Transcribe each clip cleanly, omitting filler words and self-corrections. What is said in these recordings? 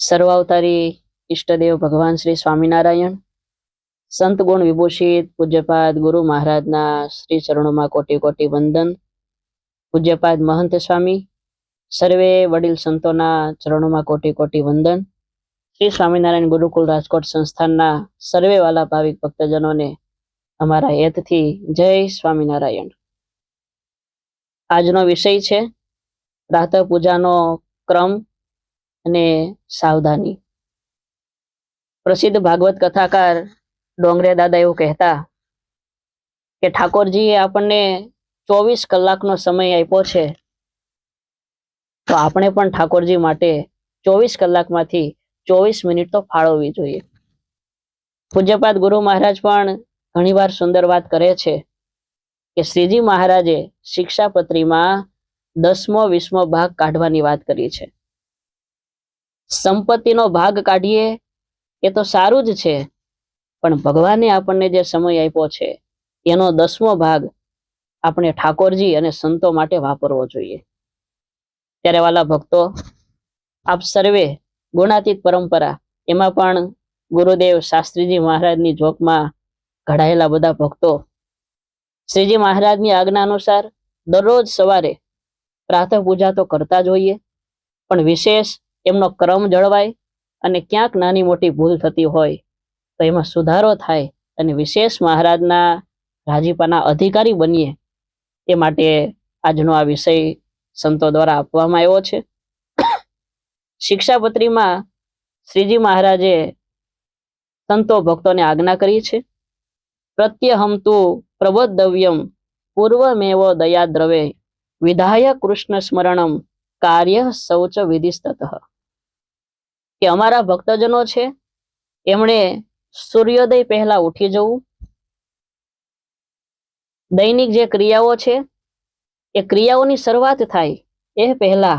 સર્વાવતારી ઈષ્ટદેવ ભગવાન શ્રી સ્વામિનારાયણ, સંત ગુણ વિભૂષિત પૂજ્યપાદ ગુરુ મહારાજના શ્રી ચરણોમાં કોટી કોટી વંદન. પૂજ્યપાદ મહંત સ્વામી, સર્વે વડીલ સંતોના ચરણોમાં કોટી કોટી વંદન. શ્રી સ્વામિનારાયણ ગુરુકુળ રાજકોટ સંસ્થાનના સર્વે વાલા ભાવિક ભક્તજનોને અમારા હેતથી જય સ્વામિનારાયણ. આજનો વિષય છે પ્રાતઃ પૂજાનો ક્રમ અને સાવધાની. પ્રસિદ્ધ ભાગવત કથાકાર ડોંગરે દાદા એવું કહેતા કે ઠાકોરજીએ આપણને 24 કલાકનો સમય આપ્યો છે, તો આપણે પણ ઠાકોરજી માટે 24 કલાકમાંથી 24 મિનિટ તો ફાળવવી જોઈએ. પૂજ્યપાદ ગુરુ મહારાજ પણ ઘણીવાર સુંદર વાત કરે છે કે શ્રીજી મહારાજે શિક્ષાપત્રીમાં 10મો 20મો ભાગ કાઢવાની વાત કરી છે. સંપત્તિનો ભાગ કાઢીએ એ તો સારું જ છે, પણ ભગવાને આપણને જે સમય આપ્યો છે એનો 10મો ભાગ આપણે ઠાકોરજી અને સંતો માટે વાપરવો જોઈએ. ત્યારે વાલા ભક્તો, આપ સર્વે ગુણાતીત પરંપરા, એમાં પણ ગુરુદેવ શાસ્ત્રીજી મહારાજની જોકમાં ઘડાયેલા બધા ભક્તો શ્રીજી મહારાજની આજ્ઞા અનુસાર દરરોજ સવારે પ્રાતઃ પૂજા તો કરતા જ હોઈએ, પણ વિશેષ એમનો ક્રમ જળવાય અને ક્યાંક નાની મોટી ભૂલ થતી હોય તો એમાં સુધારો થાય અને વિશેષ મહારાજના રાજીપાના અધિકારી બનીએ, તે માટે આજનો આ વિષય સંતો દ્વારા આપવામાં આવ્યો છે. શિક્ષાપત્રીમાં શ્રીજી મહારાજે સંતો ભક્તોને આજ્ઞા કરી છે, પ્રત્યહમ તુ પ્રબોધવ્યમ પૂર્વમેવ દયાદ્રવે વિધાય કૃષ્ણ સ્મરણમ કાર્ય શૌચ વિધિસ્તતઃ. કે અમારા ભક્તજનો છે એમણે સૂર્યોદય પહેલા ઉઠી જવું, દૈનિક જે ક્રિયાઓ છે એ ક્રિયાઓની શરૂઆત થાય એ પહેલા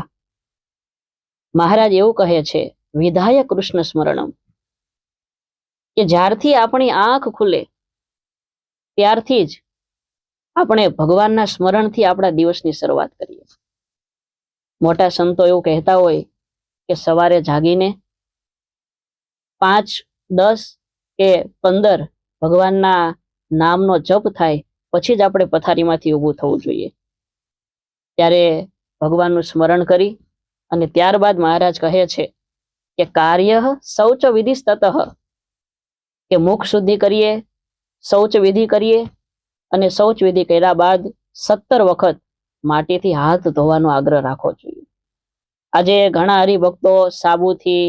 મહારાજ એવું કહે છે વિધાય કૃષ્ણ સ્મરણમ, કે જ્યારથી આપણી આંખ ખુલે ત્યારથી જ આપણે ભગવાનના સ્મરણથી આપણા દિવસની શરૂઆત કરીએ. મોટા સંતો એવું કહેતા હોય કે સવારે જાગીને 5, 10 કે 15 ભગવાનના નામનો જપ થાય પછી જ આપણે પથારીમાંથી ઊભું થવું જોઈએ. ત્યારે ભગવાનનું સ્મરણ કરી અને ત્યારબાદ મહારાજ કહે છે કે કાર્ય શૌચ વિધિસ્તતઃ, કે મુખ શુદ્ધિ કરીએ, શૌચ વિધિ કરીએ અને શૌચ વિધિ કર્યા બાદ 17 વખત માટીથી હાથ ધોવાનો આગ્રહ રાખવો જોઈએ. આજે ઘણા હરિભક્તો સાબુથી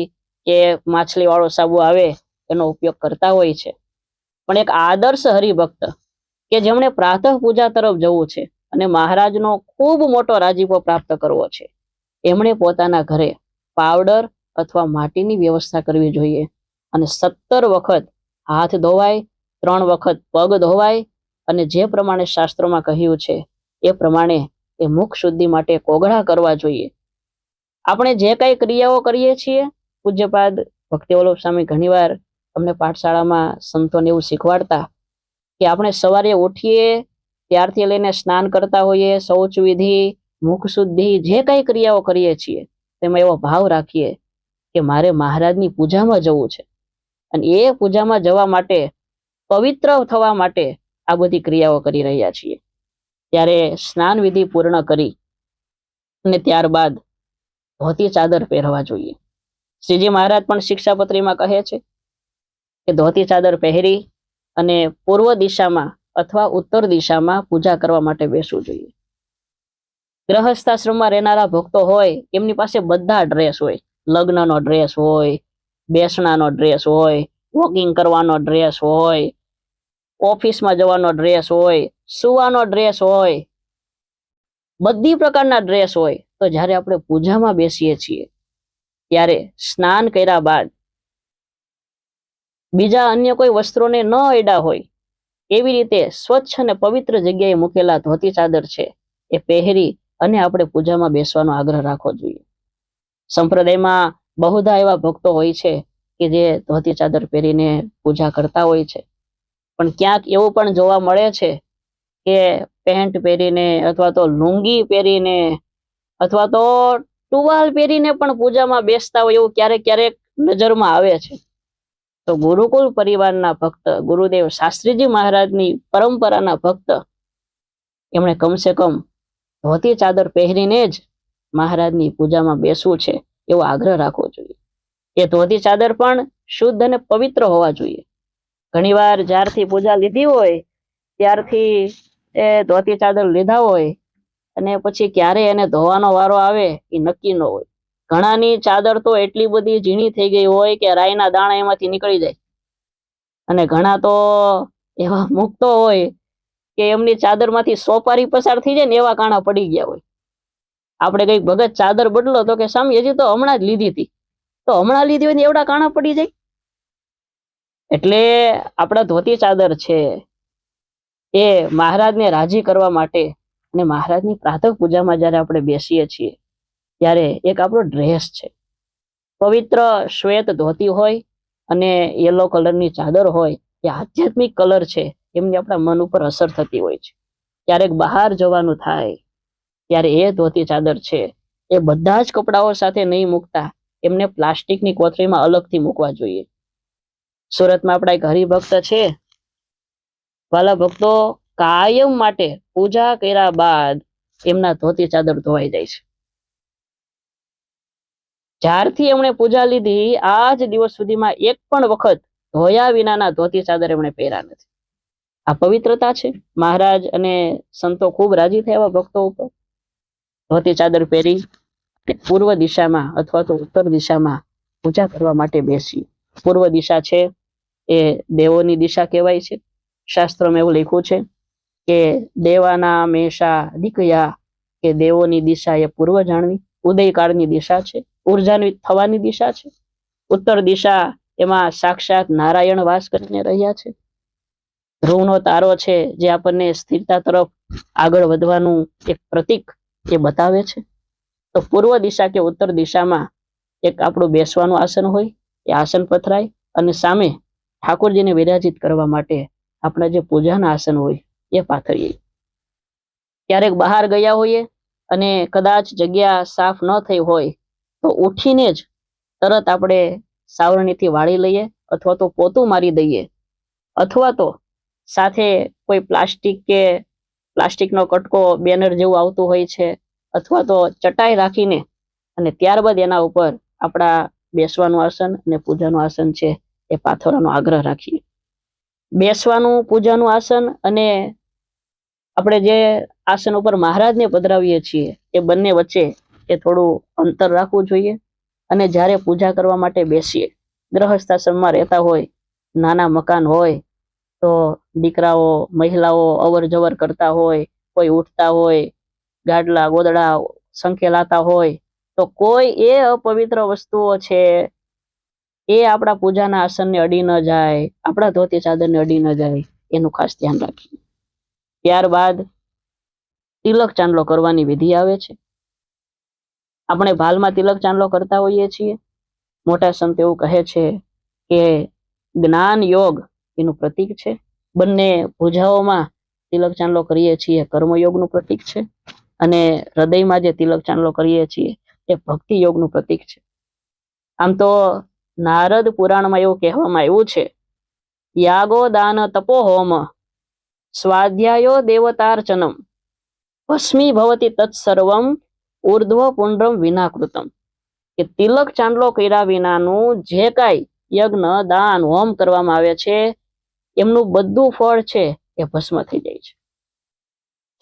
કે માછલી વાળો સાબુ આવે એનો ઉપયોગ કરતા હોય છે, પણ એક આદર્શ હરિભક્ત કે જેમણે પ્રાતઃ પૂજા તરફ જવું છે અને મહારાજનો ખૂબ મોટો રાજીપો પ્રાપ્ત કરવો છે, એમણે પોતાના ઘરે પાવડર અથવા માટીની વ્યવસ્થા કરવી જોઈએ અને 17 વખત હાથ ધોવાય, 3 વખત પગ ધોવાય અને જે પ્રમાણે શાસ્ત્રોમાં કહ્યું છે એ પ્રમાણે એ મુખ શુદ્ધિ માટે કોગળા કરવા જોઈએ. આપણે જે કઈ ક્રિયાઓ કરીએ છીએ, પૂજ્યપાદ ભક્તિવલ્લભ સ્વામી ઘણીવાર અમને પાઠશાળામાં સંતોને એવું શીખવાડતા કે આપણે સવારે ઉઠીએ ત્યારથી લઈને સ્નાન કરતા હોઈએ, શૌચ વિધિ, મુખ શુદ્ધિ, જે કઈ ક્રિયાઓ કરીએ છીએ તેમાં એવો ભાવ રાખીએ કે મારે મહારાજની પૂજામાં જવું છે અને એ પૂજામાં જવા માટે, પવિત્ર થવા માટે આ બધી ક્રિયાઓ કરી રહ્યા છીએ. ત્યારે સ્નાન વિધિ પૂર્ણ કરી અને ત્યારબાદ ધોતી ચાદર પહેરવા જોઈએ. શ્રીજી મહારાજ પણ શિક્ષાપત્રીમાં કહે છે કે ધોતી ચાદર પહેરી અને પૂર્વ દિશામાં અથવા ઉત્તર દિશામાં પૂજા કરવા માટે બેસવું જોઈએ. ગ્રહસ્થાશ્રમમાં રહેનારા ભક્તો હોય એમની પાસે બધા ડ્રેસ હોય, લગ્નનો ડ્રેસ હોય, બેસણાનો ડ્રેસ હોય, વોકિંગ કરવાનો ડ્રેસ હોય, ઓફિસમાં જવાનો ડ્રેસ હોય, સુવાનો ડ્રેસ હોય, બધી પ્રકારના ડ્રેસ હોય. તો જ્યારે આપણે પૂજામાં બેસીએ છીએ ત્યારે સ્નાન કર્યા બાદ બીજા અન્ય કોઈ વસ્ત્રોને ન અડ્યા હોય એવી રીતે સ્વચ્છ અને પવિત્ર જગ્યાએ મૂકેલા ધોતી ચાદર છે એ પહેરી અને આપણે પૂજામાં બેસવાનો આગ્રહ રાખવો જોઈએ. સંપ્રદાયમાં બહુધા એવા ભક્તો હોય છે કે જે ધોતી ચાદર પહેરીને પૂજા કરતા હોય છે, પણ ક્યાંક એવું પણ જોવા મળે છે કે પેન્ટ પહેરીને અથવા તો લુંગી પહેરીને અથવા તો ટુવાલ પહેરીને પણ પૂજામાં બેસતા હોય એવું ક્યારેક ક્યારેક નજરમાં આવે છે. તો ગુરુકુળ પરિવારના ભક્ત ગુરુદેવ શાસ્ત્રીજી મહારાજની પરંપરાના ભક્ત એમણે કમસે કમ ધોતી ચાદર પહેરીને જ મહારાજની પૂજામાં બેસવું છે એવો આગ્રહ રાખવો જોઈએ. એ ધોતી ચાદર પણ શુદ્ધ અને પવિત્ર હોવા જોઈએ. ઘણીવાર જ્યારથી પૂજા લીધી હોય ત્યારથી એ ધોતી ચાદર લીધા હોય અને પછી ક્યારે એને ધોવાનો વારો આવે એ નક્કી ન હોય. ઘણાની ચાદર તો એટલી બધી ઝીણી થઈ ગઈ હોય કે રાઈના દાણા એમાંથી નીકળી જાય, અને ઘણા તો એવા મુક્તો હોય કે એમની ચાદરમાંથી સોપારી પસાર થઈ જાય ને એવા કાણા પડી ગયા હોય. આપણે કઈક ભગત ચાદર બદલો તો કે સ્વામી હજી તો હમણાં જ લીધી હતી, તો હમણાં લીધી હોય ને એવડા કાણા પડી જાય. એટલે આપણા ધોતી ચાદર છે એ મહારાજને રાજી કરવા માટે અને મહારાજની પ્રાતઃ પૂજામાં જ્યારે આપણે બેસીએ છીએ ત્યારે એક આપણો ડ્રેસ છે. પવિત્ર શ્વેત ધોતી હોય અને યલો કલરની ચાદર હોય એ આધ્યાત્મિક કલર છે, એમની આપણા મન ઉપર અસર થતી હોય છે. ક્યારેક બહાર જવાનું થાય ત્યારે એ ધોતી ચાદર છે એ બધા જ કપડાઓ સાથે નહીં મૂકતા, એમને પ્લાસ્ટિકની કોથળીમાં અલગથી મૂકવા જોઈએ. સુરતમાં આપણા એક હરિભક્ત છે, વાલા ભક્તો કાયમ માટે પૂજા કર્યા બાદ એમના ધોતી ચાદર ધોવાઈ જાય છે. જ્યારથી એમણે પૂજા લીધી આજ દિવસ સુધીમાં એક પણ વખત ધોયા વિનાના ધોતી ચાદર એમણે પહેર્યા નથી. આ પવિત્રતા છે. મહારાજ અને સંતો ખૂબ રાજી થયા ભક્તો ઉપર. ધોતી ચાદર પહેરી પૂર્વ દિશામાં અથવા તો ઉત્તર દિશામાં પૂજા કરવા માટે બેસી. પૂર્વ દિશા છે એ દેવોની દિશા કહેવાય છે. શાસ્ત્રોમાં એવું લખ્યું છે કે દેવાના મેષા દીકયા, કે દેવોની દિશા એ પૂર્વ જાણવી, ઉદયકાળની દિશા છે, ઉર્જાની થવાની દિશા છે. ઉત્તર દિશા એમાં સાક્ષાત નારાયણ વાસ કરીને રહ્યા છે. ધ્રુવનો તારો છે જે આપણને સ્થિરતા તરફ આગળ વધવાનું એક પ્રતીક એ બતાવે છે. તો પૂર્વ દિશા કે ઉત્તર દિશામાં એક આપણું બેસવાનું આસન હોય, એ આસન પથરાય અને સામે ઠાકોરજીને વિરાજિત કરવા માટે આપણા જે પૂજાના આસન હોય એ પાથરીએ. ક્યારેક બહાર ગયા હોઈએ અને કદાચ જગ્યા સાફ ન થઈ હોય તો ઉઠીને જ તરત આપણે સાવરણીથી વાળી લઈએ અથવા તો પોતું મારી દઈએ, અથવા તો સાથે કોઈ પ્લાસ્ટિકનો કટકો બેનર જેવું આવતું હોય છે, અથવા તો ચટાઈ રાખીને અને ત્યારબાદ એના ઉપર આપણા બેસવાનું આસન અને પૂજાનું આસન છે એ પાથરવાનો આગ્રહ રાખીએ. બેસવાનું પૂજાનું આસન અને આપણે જે આસન ઉપર મહારાજને પધરાવીએ છીએ એ બંને વચ્ચે એ થોડું અંતર રાખવું જોઈએ. અને જ્યારે પૂજા કરવા માટે બેસીએ, ગ્રહસ્થ આશ્રમમાં રહેતા હોય, નાના મકાન હોય તો દીકરાઓ મહિલાઓ અવર જવર કરતા હોય, કોઈ ઉઠતા હોય, ગાડલા ગોદડા સંકેલાતા હોય, તો કોઈ એ અપવિત્ર વસ્તુઓ છે એ આપણા પૂજાના આસનને અડી ન જાય, આપણા ધોતી ચાદરને અડી ન જાય, એનું ખાસ ધ્યાન રાખીએ. ત્યારબાદ તિલક ચાંદલો કરવાની વિધિ આવે છે. આપણે ભાલમાં તિલક ચાંદલો કરતા હોઈએ છીએ. મોટા સંત એવું કહે છે કે જ્ઞાન યોગ એનું પ્રતીક છે. બંને ભુજાઓમાં તિલક ચાંદલો કરીએ છીએ કર્મયોગનું પ્રતીક છે, અને હૃદયમાં જે તિલક ચાંદલો કરીએ છીએ એ ભક્તિ યોગનું પ્રતીક છે. આમ તો નારદ પુરાણમાં એવું કહેવામાં આવ્યું છે, યાગો દાન તપો હોમ સ્વાધ્યાયો દેવતાર્ચનમ ભસ્મી ભવતી તત્સર્વમ ઉર્ધ્વ પુંડ્રમ વિનાકૃતમ, કે તિલક ચાંદલો કર્યા વિનાનું જે કાંઈ યજ્ઞ દાન હોમ કરવામાં આવે છે એમનું બધું ફળ છે એ ભસ્મ થઈ જાય છે.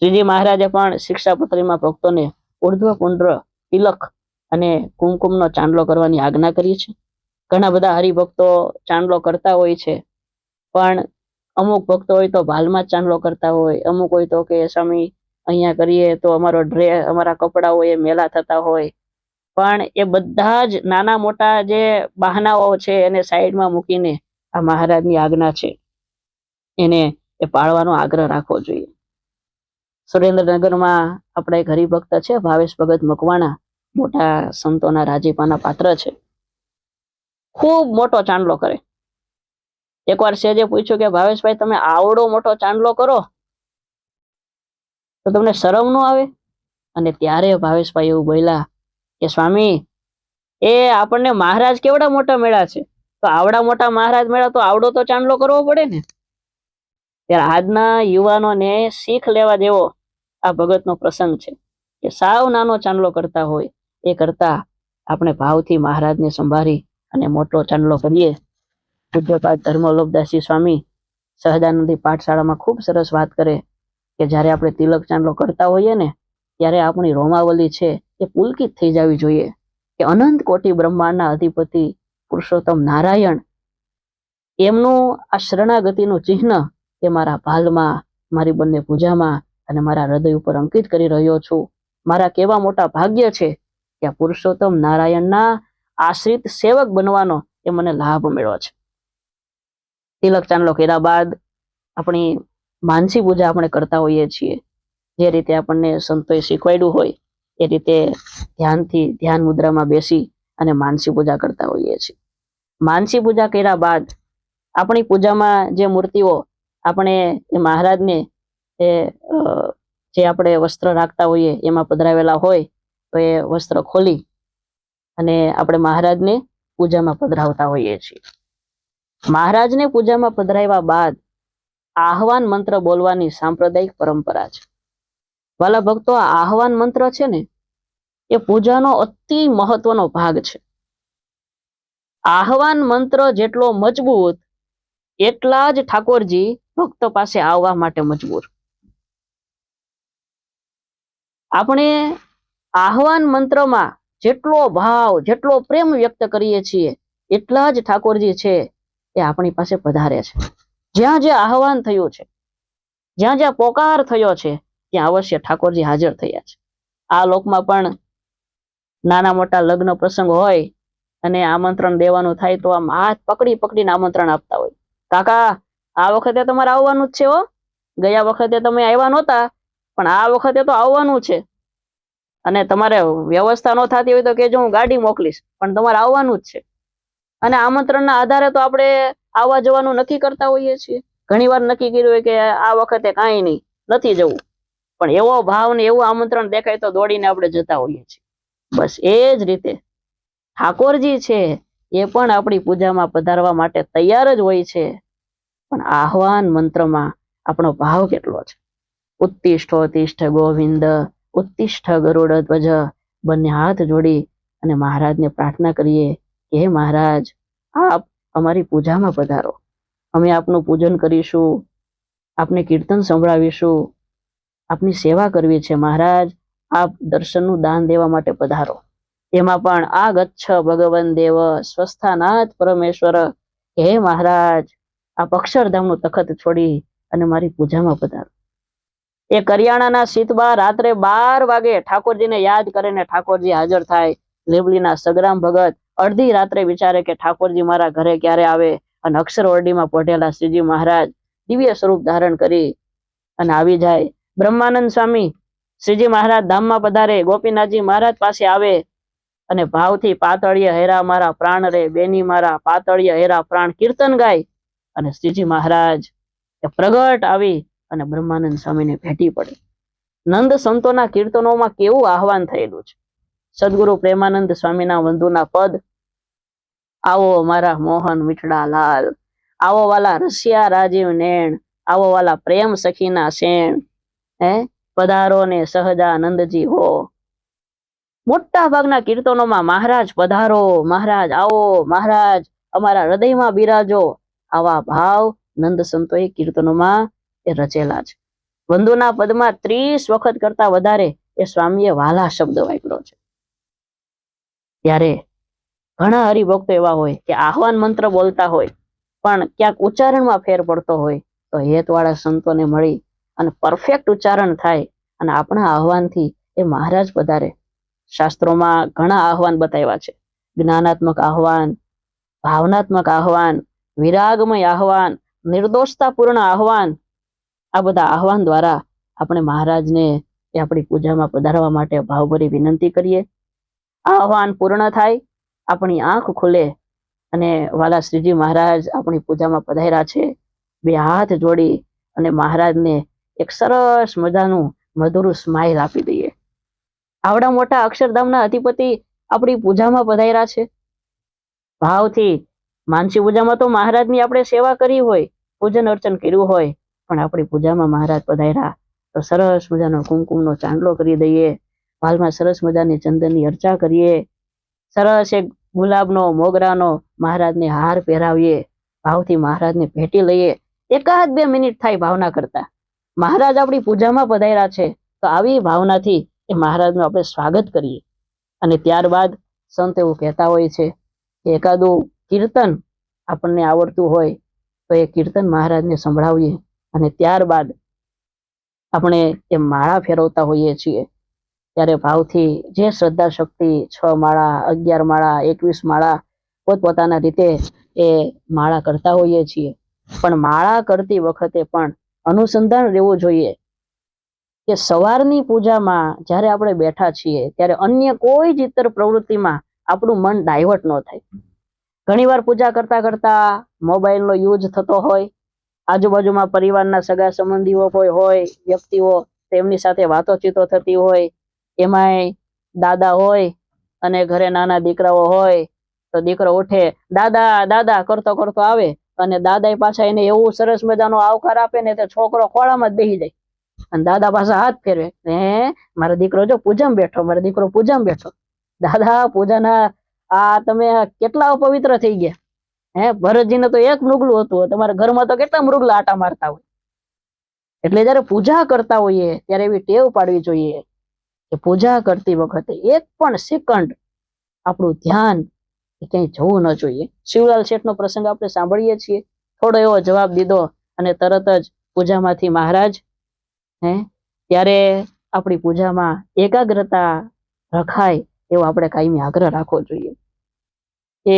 શ્રીજી મહારાજે પણ શિક્ષાપત્રીમાં ભક્તોને ઉર્ધ્વ પુંડ્ર તિલક અને કુમકુમનો ચાંદલો કરવાની આજ્ઞા કરી છે. ઘણા બધા હરિભક્તો ચાંદલો કરતા હોય છે, પણ અમુક ભક્તો હોય તો ભાલમાં જ ચાંદલો કરતા હોય, અમુક હોય તો કે સ્વામી અહીંયા કરીએ તો અમારા કપડાઓ એ મેલા થતા હોય. પણ એ બધા જ નાના મોટા જે બહાનાઓ છે એને સાઈડમાં મૂકીને આ મહારાજની આજ્ઞા છે એને એ પાળવાનો આગ્રહ રાખવો જોઈએ. સુરેન્દ્રનગરમાં આપણા એક હરિભક્ત છે ભાવેશ ભગત મકવાણા, મોટા સંતોના રાજીપાના પાત્ર છે. ખૂબ મોટો ચાંદલો કરે. એકવાર સેજે પૂછ્યું કે ભાવેશભાઈ તમે આવડો મોટો ચાંદલો કરો તો તમને શરમ ન આવે? અને ત્યારે ભાવેશભાઈ એવું બોલ્યા કે સ્વામી એ આપણને મહારાજ કેવડા મોટા મળ્યા છે, તો આવડા મોટા મહારાજ મળ્યા તો આવડો તો ચાંદલો કરવો પડે ને. ત્યારે આજના યુવાનોને શીખ લેવા જેવો આ ભગતનો પ્રસંગ છે કે સાવ નાનો ચાંદલો કરતા હોય એ કરતા આપણે ભાવથી મહારાજને સંભાળી અને મોટો ચાંદલો કરીએ. પૂજ્યપાદ ધર્મવલ્લભદાસજી સ્વામી સહજાનંદી પાઠશાળામાં ખૂબ સરસ વાત કરે કે જ્યારે આપણે તિલક ચાંદલો કરતા હોઈએ ને ત્યારે આપણી રોમાવલી છે એ પુલકિત થઈ જવી જોઈએ કે અનંત કોટી બ્રહ્માંડના અધિપતિ પુરુષોત્તમ નારાયણ એમનું આ શરણાગતિનું ચિહ્ન એ મારા ભાલમાં, મારી બંને પૂજામાં અને મારા હૃદય ઉપર અંકિત કરી રહ્યો છું. મારા કેવા મોટા ભાગ્ય છે કે આ પુરુષોત્તમ નારાયણના આશ્રિત સેવક બનવાનો એ મને લાભ મળ્યો છે. તિલક ચાંદલો કર્યા બાદ આપણી માનસી પૂજા આપણે કરતા હોઈએ છીએ. જે રીતે આપણને સંતોએ શીખવાડ્યું હોય એ રીતે ધ્યાન મુદ્રામાં બેસી અને માનસી પૂજા કરતા હોઈએ છીએ. માનસી પૂજા કર્યા બાદ આપણી પૂજામાં જે મૂર્તિઓ આપણે એ મહારાજને જે આપણે વસ્ત્ર રાખતા હોઈએ એમાં પધરાવેલા હોય તો એ વસ્ત્ર ખોલી અને આપણે મહારાજને પૂજામાં પધરાવતા હોઈએ છીએ. મહારાજને પૂજામાં પધરાવ્યા બાદ આહવાન મંત્ર બોલવાની સાંપ્રદાયિક પરંપરા છે. વાલા ભક્તો, આ આહવાન મંત્ર છે ને એ પૂજાનો અતિ મહત્વનો ભાગ છે. આહવાન મંત્ર જેટલો મજબૂત એટલા જ ઠાકોરજી ભક્ત પાસે આવવા માટે મજબૂર. આપણે આહવાન મંત્રમાં જેટલો ભાવ, જેટલો પ્રેમ વ્યક્ત કરીએ છીએ એટલા જ ઠાકોરજી છે એ આપણી પાસે પધારે છે. જ્યાં જ્યાં આહવાન થયું છે, જ્યાં જ્યાં પોકાર થયો છે ત્યાં અવશ્ય ઠાકોરજી હાજર થયા છે. આ લોકમાં પણ નાના મોટા લગ્ન પ્રસંગ હોય અને આમંત્રણ દેવાનું થાય તો આમ હાથ પકડી પકડીને આમંત્રણ આપતા હોય. કાકા, આ વખતે તમારે આવવાનું જ છે હો, ગયા વખતે તમે આવ્યા નહોતા પણ આ વખતે તો આવવાનું છે અને તમારે વ્યવસ્થા ન થતી હોય તો કેજો, હું ગાડી મોકલીશ, પણ તમારે આવવાનું જ છે. અને આમંત્રણના આધારે તો આપણે આવવા જવાનું નક્કી કરતા હોઈએ છીએ. ઘણી વાર નક્કી કર્યું હોય કે આ વખતે કાંઈ નહીં, નથી જવું, પણ એવો ભાવ ને એવું આમંત્રણ દેખાય તો દોડીને આપણે જતા હોઈએ છીએ. બસ એ જ રીતે ઠાકોરજી છે એ પણ આપણી પૂજામાં પધારવા માટે તૈયાર જ હોય છે. પણ આહવાન મંત્રમાં આપણો ભાવ કેટલો છે. ઉત્તિષ્ઠોત્તિષ્ઠ ગોવિંદ, ઉત્તિષ્ઠ ગરુડ ધ્વજ. બંને હાથ જોડી અને મહારાજને પ્રાર્થના કરીએ કે હે મહારાજ, આપ અમારી પૂજામાં પધારો, અમે આપનું પૂજન કરીશું, આપને કીર્તન સંભળાવીશું, આપની સેવા કરવી છે. મહારાજ, આપ દર્શનનું દાન દેવા માટે પધારો. એમાં પણ આ ગચ્છ ભગવન દેવ સ્વસ્થાનાથ પરમેશ્વર. હે મહારાજ, આપ અક્ષરધામનું તખત છોડી અને મારી પૂજામાં પધારો. એ કરિયાણાના સીતબા રાત્રે 12 વાગે ઠાકોરજીને યાદ કરીને ઠાકોરજી હાજર થાય. લીંબલીના સગરામ ભગત અડધી રાત્રે વિચારે કે ઠાકોરજી મારા ઘરે ક્યારે આવે, અને અક્ષર ઓરડીમાં પોઢેલા શ્રીજી મહારાજ દિવ્ય સ્વરૂપ ધારણ કરી અને આવી જાય. બ્રહ્માનંદ સ્વામી શ્રીજી મહારાજ ધામમાં પધારે, ગોપીનાથજી મહારાજ પાસે આવે અને ભાવથી પાતળિય હેરા મારા પ્રાણ રે, બેની મારા પાતળિય હેરા પ્રાણ કીર્તન ગાય અને શ્રીજી મહારાજ એ પ્રગટ આવી અને બ્રહ્માનંદ સ્વામીને ભેટી પડે. નંદ સંતોના કીર્તનોમાં કેવું આહવાન થયેલું છે. સદગુરુ પ્રેમાનંદ સ્વામીના વંદુના પદ, આવો મારા મોહન મીઠડા લાલ, આવો વાલા રસિયા રાજીવ નેણ, આવો વાલા પ્રેમ સખીના શેણ, પધારો ને સહજાનંદજી હો. મોટા ભાગના કીર્તનોમાં મહારાજ પધારો, મહારાજ આવો, મહારાજ અમારા હૃદયમાં બિરાજો, આવા ભાવ નંદ સંતોએ કીર્તનોમાં એ રચેલા છે. વંદુના પદમાં 30 વખત કરતા વધારે એ સ્વામીએ વાલા શબ્દ વાપર્યો છે. ત્યારે ઘણા હરિભક્તો એવા હોય કે આહવાન મંત્ર બોલતા હોય પણ ક્યાંક ઉચ્ચારણમાં ફેર પડતો હોય તો હેતવાળા સંતોને મળી અને પરફેક્ટ ઉચ્ચારણ થાય અને આપણા આહવાનથી એ મહારાજ પધારે. શાસ્ત્રોમાં ઘણા આહવાન બતાવ્યા છે. જ્ઞાનાત્મક આહવાન, ભાવનાત્મક આહવાન, વિરાગમય આહવાન, નિર્દોષતાપૂર્ણ આહવાન. આ બધા આહવાન દ્વારા આપણે મહારાજને એ આપણી પૂજામાં પધારવા માટે ભાવભરી વિનંતી કરીએ. આહવાન પૂર્ણ થાય, આપણી આંખ ખુલે અને વાલા શ્રીજી મહારાજ આપણી પૂજામાં પધાર્યા છે, બે હાથ જોડી અને મહારાજને એક સરસ મજાનું મધુર સ્માઇલ આપી દઈએ. આવડા મોટા અક્ષરધામના અધિપતિ આપણી પૂજામાં પધાર્યા છે. ભાવથી માનસી પૂજામાં તો મહારાજની આપણે સેવા કરી હોય, પૂજન અર્ચન કર્યું હોય, પણ આપણી પૂજામાં મહારાજ પધાર્યા તો સરસ મજાનો કુમકુમનો ચાંદલો કરી દઈએ, વાલમાં સરસ મજાની ચંદનની અર્ચા કરીએ, સરસ એક ગુલાબનો મોગરાનો મહારાજને હાર પહેરાવીએ, ભાવથી મહારાજને ભેટી લઈએ. 1-2 મિનિટ થાય ભાવના કરતા. મહારાજ આપણી પૂજામાં પધાર્યા છે તો આવી ભાવનાથી એ મહારાજનું આપણે સ્વાગત કરીએ. અને ત્યારબાદ સંત એવું કહેતા હોય છે કે એકાદું કીર્તન આપણને આવડતું હોય તો એ કીર્તન મહારાજને સંભળાવીએ અને ત્યારબાદ આપણે એ માળા ફેરવતા હોઈએ છીએ. ત્યારે ભાવથી જે શ્રદ્ધા શક્તિ 6 માળા, 11 માળા, 21 માળા પોતપોતાના રીતે એ માળા કરતા હોઈએ છીએ. પણ માળા કરતી વખતે પણ અનુસંધાન રહેવું જોઈએ કે સવારની પૂજામાં જ્યારે આપણે બેઠા છીએ ત્યારે અન્ય કોઈ જ ઇતર પ્રવૃત્તિમાં આપણું મન ડાયવર્ટ ન થાય. ઘણીવાર પૂજા કરતા કરતા મોબાઈલનો યુઝ થતો હોય, આજુબાજુમાં પરિવારના સગા સંબંધીઓ કોઈ હોય, વ્યક્તિઓ તેમની સાથે વાતોચીતો થતી હોય, એમાંય દાદા હોય અને ઘરે નાના દીકરાઓ હોય તો દીકરો ઉઠે દાદા દાદા કરતો કરતો આવે અને દાદા પાછા એને એવું સરસ મજાનો આવકાર આપે ને તે છોકરો ખોળામાં જ બેસી જાય અને દાદા પાછા હાથ ફેરવે, મારો દીકરો જો પૂજામાં બેઠો, મારો દીકરો પૂજામાં બેઠો. દાદા પૂજાના આ તમે કેટલા અપવિત્ર થઈ ગયા. ભરતજીને તો એક મૃગલું હતું, તમારા ઘરમાં તો કેટલા મૃગલા આટા મારતા હોય. એટલે જયારે પૂજા કરતા હોઈએ ત્યારે એવી ટેવ પાડવી જોઈએ કે પૂજા કરતી વખતે 1 પણ સેકન્ડ આપણું ધ્યાન ક્યાંય જવું ન જોઈએ. શિવલાલ શેઠનો પ્રસંગ આપણે સાંભળીએ છીએ, થોડો એવો જવાબ દીધો અને તરત જ પૂજામાંથી મહારાજ ત્યારે આપણી પૂજામાં એકાગ્રતા રખાય એવો આપણે કાયમી આગ્રહ રાખવો જોઈએ. એ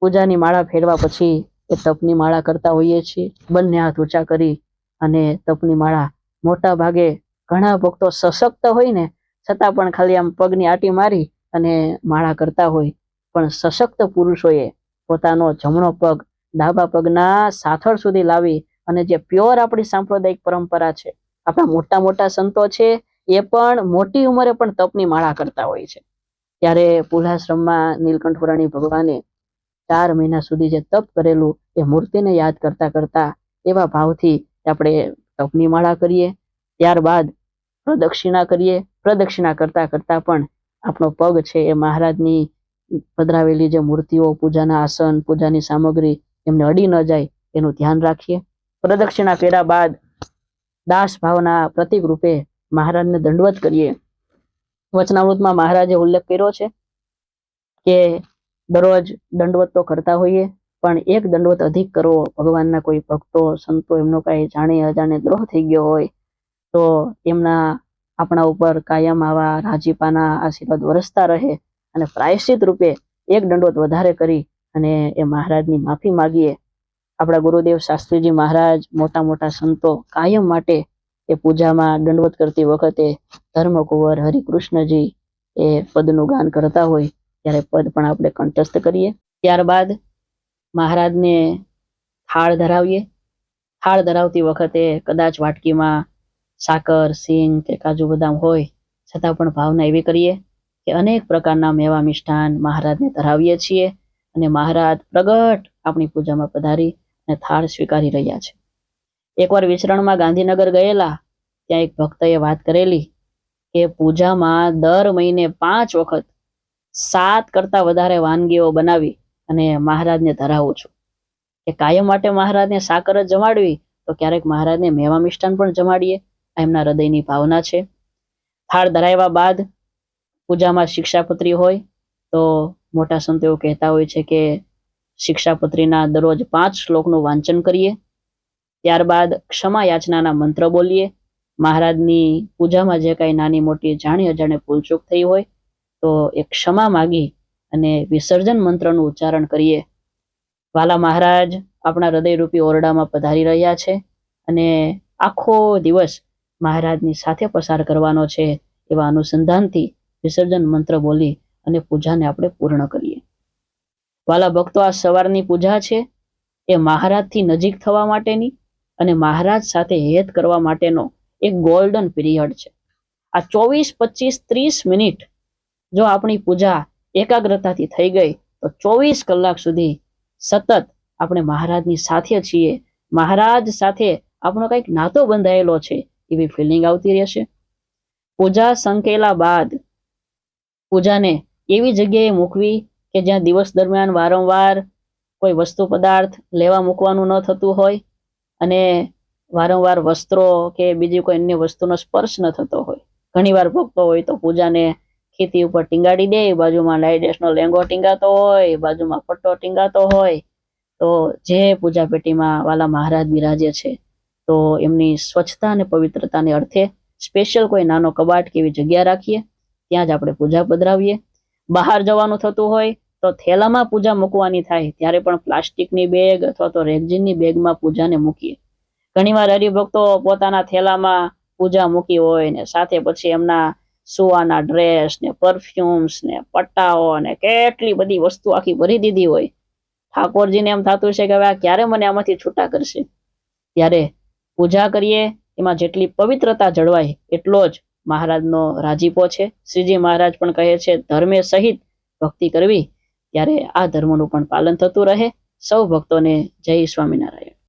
પૂજાની માળા ફેરવા પછી એ તપની માળા કરતા હોઈએ છીએ. બંને હાથ ઊંચા કરી અને તપની માળા, મોટા ભાગે ઘણા ભક્તો સશક્ત હોય ને છતાં પણ ખાલી આમ પગની આટી મારી અને માળા કરતા હોય, પણ સશક્ત પુરુષોએ પોતાનો જમણો પગ ડાબા પગના સાથળ સુધી લાવી અને જે પ્યોર આપણી સાંપ્રદાયિક પરંપરા છે, આપણા મોટા મોટા સંતો છે એ પણ મોટી ઉંમરે પણ તપની માળા કરતા હોય છે. ત્યારે પુલાશ્રમમાં નીલકંઠ પુરાણી ભગવાને 4 મહિના સુધી જે તપ કરેલું એ મૂર્તિને યાદ કરતા કરતા એવા ભાવથી આપણે તપની માળા કરીએ. ત્યારબાદ પ્રદક્ષિણા કરીએ. પ્રદક્ષિણા કરતા કરતા પણ આપણો પગ છે એ મહારાજની પધરાવેલી જે મૂર્તિઓ, પૂજાના આસન, પૂજાની સામગ્રી એમને અડી ન જાય એનું ધ્યાન રાખીએ. પ્રદક્ષિણા કર્યા બાદ દાસ ભાવના પ્રતીક રૂપે મહારાજને દંડવત કરીએ. વચનામૃતમાં મહારાજે ઉલ્લેખ કર્યો છે કે દરરોજ દંડવત તો કરતા હોઈએ, પણ એક દંડવત અધિક કરવો. ભગવાનના કોઈ ભક્તો સંતો એમનો કઈ જાણે અજાણે દ્રોહ થઈ ગયો હોય તો એમના આપણા ઉપર કાયમ આવા રાજીપાના આશીર્વાદ વરસતા રહે અને પ્રાયશ્ચિત રૂપે એક દંડવત વધારે કરી અને એ મહારાજની માફી માગીએ. આપણા ગુરુદેવ શાસ્ત્રીજી મહારાજ, મોટા મોટા સંતો કાયમ માટે એ પૂજામાં દંડવત કરતી વખતે ધર્મકુંવર હરિકૃષ્ણજી એ પદનું ગાન કરતા હોય ત્યારે પદ પણ આપણે કંઠસ્થ કરીએ. ત્યારબાદ મહારાજને થાળ ધરાવીએ. થાળ ધરાવતી વખતે કદાચ વાટકીમાં સાકર, સિંગ કે કાજુ બદામ હોય છતાં પણ ભાવના એવી કરીએ કે અનેક પ્રકારના મેવા મિષ્ટાન મહારાજને ધરાવીએ છીએ અને મહારાજ પ્રગટ આપણી પૂજામાં પધારી અને થાળ સ્વીકારી રહ્યા છે. એકવાર વિચરણમાં ગાંધીનગર ગયેલા, ત્યાં એક ભક્તએ વાત કરેલી કે પૂજામાં દર મહિને 5 વખત 7 કરતા વધારે વાનગીઓ બનાવી અને મહારાજને ધરાવું છું. કે કાયમ માટે મહારાજને સાકર જ જમાડવી તો ક્યારેક મહારાજને મેવા મિષ્ટાન પણ જમાડીએ, એમના હૃદયની ભાવના છે. થાળ ધરાવ્યા બાદ પૂજામાં શિક્ષાપત્રી હોય તો મોટા સંતો એવું કહેતા હોય છે કે શિક્ષાપત્રીના દરરોજ 5 શ્લોકનું વાંચન કરીએ. ત્યારબાદ ક્ષમા યાચનાના મંત્ર બોલીએ. મહારાજની પૂજામાં જે કાંઈ નાની મોટી જાણી અજાણે ભૂલચૂક થઈ હોય તો એ ક્ષમા માગી અને વિસર્જન મંત્રનું ઉચ્ચારણ કરીએ. વાલા મહારાજ આપણા હૃદયરૂપી ઓરડામાં પધારી રહ્યા છે અને આખો દિવસ મહારાજની સાથે પસાર કરવાનો છે એવા અનુસંધાનથી વિસર્જન મંત્ર બોલી અને પૂજાને આપણે પૂર્ણ કરીએ. વાલા ભક્તો, આ સવારની પૂજા છે એ મહારાજથી નજીક થવા માટેની અને મહારાજ સાથે હેત કરવા માટેનો એક ગોલ્ડન પીરિયડ છે. આ 24, 25, 30 મિનિટ જો આપણી પૂજા એકાગ્રતાથી થઈ ગઈ તો 24 કલાક સુધી સતત આપણે મહારાજની સાથે છીએ, મહારાજ સાથે આપણો કંઈક નાતો બંધાયેલો છે એવી ફિલિંગ આવતી રહેશે. પૂજા સંકેલા બાદ પૂજાને એવી જગ્યાએ મૂકવી કે જ્યાં દિવસ દરમિયાન વારંવાર કોઈ વસ્તુ પદાર્થ લેવા મૂકવાનું ન થતું હોય અને વારંવાર વસ્ત્રો કે બીજી કોઈ અન્ય વસ્તુનો સ્પર્શ ન થતો હોય. ઘણીવાર ભક્તો હોય તો પૂજાને ખેતી ઉપર ટીંગાડી દે, બાજુમાં ડાયડેસનો લેંગો ટીંગાતો હોય, બાજુમાં પટ્ટો ટીંગાતો હોય. તો જે પૂજા પેટીમાં વાલા મહારાજ બિરાજે છે તો એમની સ્વચ્છતા અને પવિત્રતાને અર્થે સ્પેશિયલ કોઈ નાનો કબાટ કે એવી જગ્યા રાખીએ, ત્યાં જ આપણે પૂજા પધરાવીએ. બહાર જવાનું થતું હોય તો થેલામાં પૂજા મૂકવાની થાય ત્યારે પણ પ્લાસ્ટિકની બેગ અથવા તો રેક્ઝિનની બેગમાં પૂજાને મૂકીએ. ઘણીવાર હરિભક્તો પોતાના થેલામાં પૂજા મૂકી હોય ને સાથે પછી એમના સુવાના ડ્રેસ ને પરફ્યુમ્સ ને પટ્ટાઓ ને કેટલી બધી વસ્તુ આખી ભરી દીધી હોય. ઠાકોરજીને એમ થતું છે કે હવે આ ક્યારે મને આમાંથી છૂટા કરશે. ત્યારે પૂજા કરીએ એમાં જેટલી પવિત્રતા જળવાય એટલો જ મહારાજનો રાજીપો છે. શ્રીજી મહારાજ પણ કહે છે ધર્મે સહિત ભક્તિ કરવી, ત્યારે આ ધર્મનું પણ પાલન થતું રહે. સૌ ભક્તોને જય સ્વામિનારાયણ.